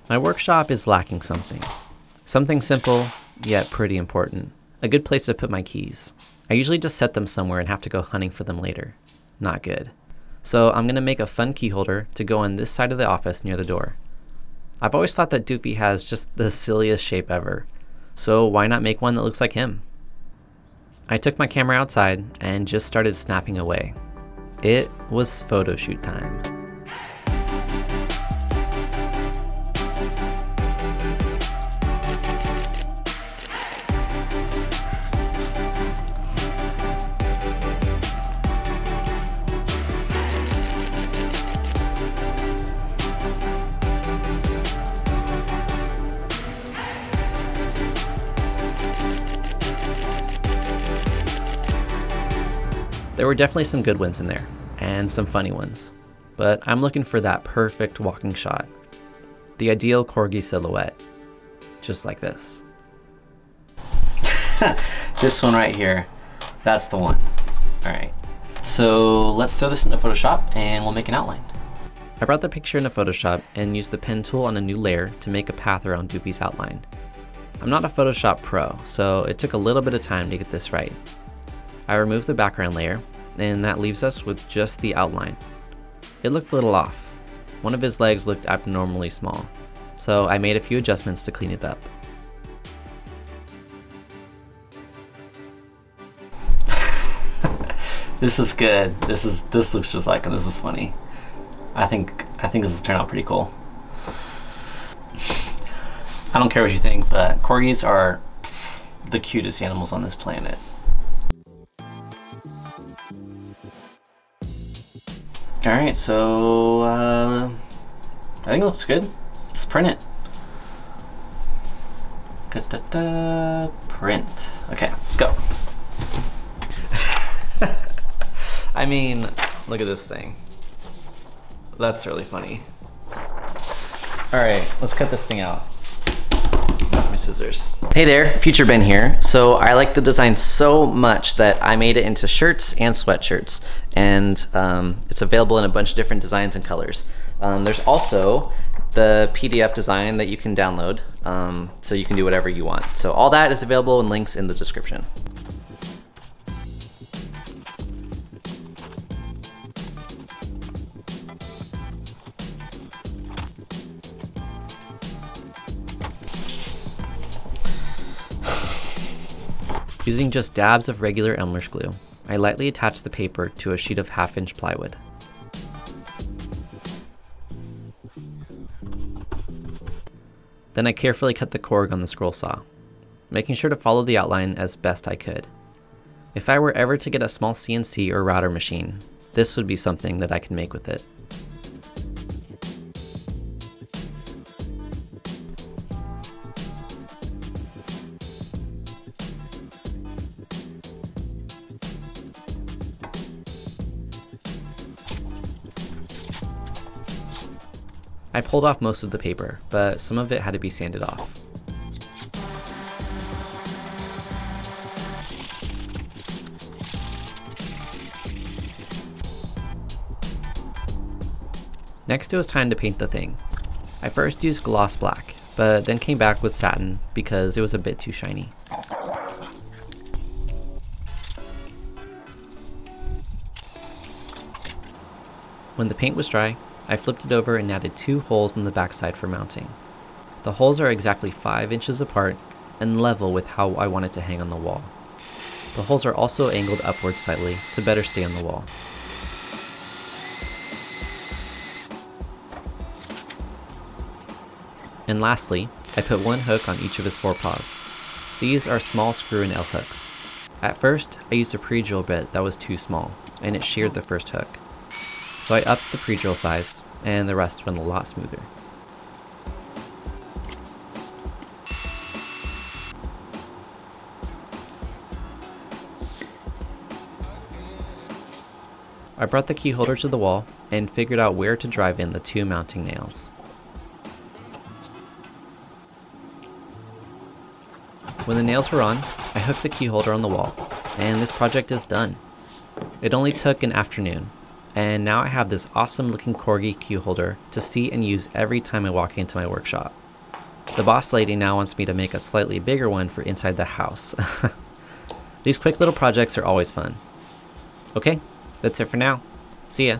My workshop is lacking something. Something simple, yet pretty important. A good place to put my keys. I usually just set them somewhere and have to go hunting for them later. Not good. So I'm gonna make a fun key holder to go on this side of the office near the door. I've always thought that Doofie has just the silliest shape ever. So why not make one that looks like him? I took my camera outside and just started snapping away. It was photo shoot time. There were definitely some good ones in there, and some funny ones, but I'm looking for that perfect walking shot. The ideal Corgi silhouette, just like this. This one right here, that's the one. All right, so let's throw this into Photoshop and we'll make an outline. I brought the picture into Photoshop and used the pen tool on a new layer to make a path around Doofie's outline. I'm not a Photoshop pro, so it took a little bit of time to get this right. I removed the background layer, and that leaves us with just the outline. It looked a little off. One of his legs looked abnormally small, so I made a few adjustments to clean it up. This is good. This looks just like him. This is funny. I think this will turn out pretty cool. I don't care what you think, but corgis are the cutest animals on this planet. Alright, so I think it looks good. Let's print it. Print. Okay, let's go. I mean, look at this thing. That's really funny. Alright, let's cut this thing out. Got my scissors. Hey there, Future Ben here. So I like the design so much that I made it into shirts and sweatshirts. And it's available in a bunch of different designs and colors. There's also the PDF design that you can download, so you can do whatever you want. So all that is available in links in the description. Using just dabs of regular Elmer's glue, I lightly attach the paper to a sheet of 1/2-inch plywood. Then I carefully cut the corg on the scroll saw, making sure to follow the outline as best I could. If I were ever to get a small CNC or router machine, this would be something that I can make with it. I pulled off most of the paper, but some of it had to be sanded off. Next it was time to paint the thing. I first used gloss black, but then came back with satin because it was a bit too shiny. When the paint was dry, I flipped it over and added 2 holes in the backside for mounting. The holes are exactly 5 inches apart and level with how I want it to hang on the wall. The holes are also angled upwards slightly to better stay on the wall. And lastly, I put 1 hook on each of his 4 paws. These are small screw and L hooks. At first, I used a pre-drill bit that was too small, and it sheared the first hook. So I upped the pre-drill size, and the rest went a lot smoother. I brought the key holder to the wall and figured out where to drive in the 2 mounting nails. When the nails were on, I hooked the key holder on the wall, and this project is done. It only took an afternoon, And now I have this awesome looking Corgi key holder to see and use every time I walk into my workshop. The boss lady now wants me to make a slightly bigger one for inside the house. These quick little projects are always fun. Okay, that's it for now. See ya.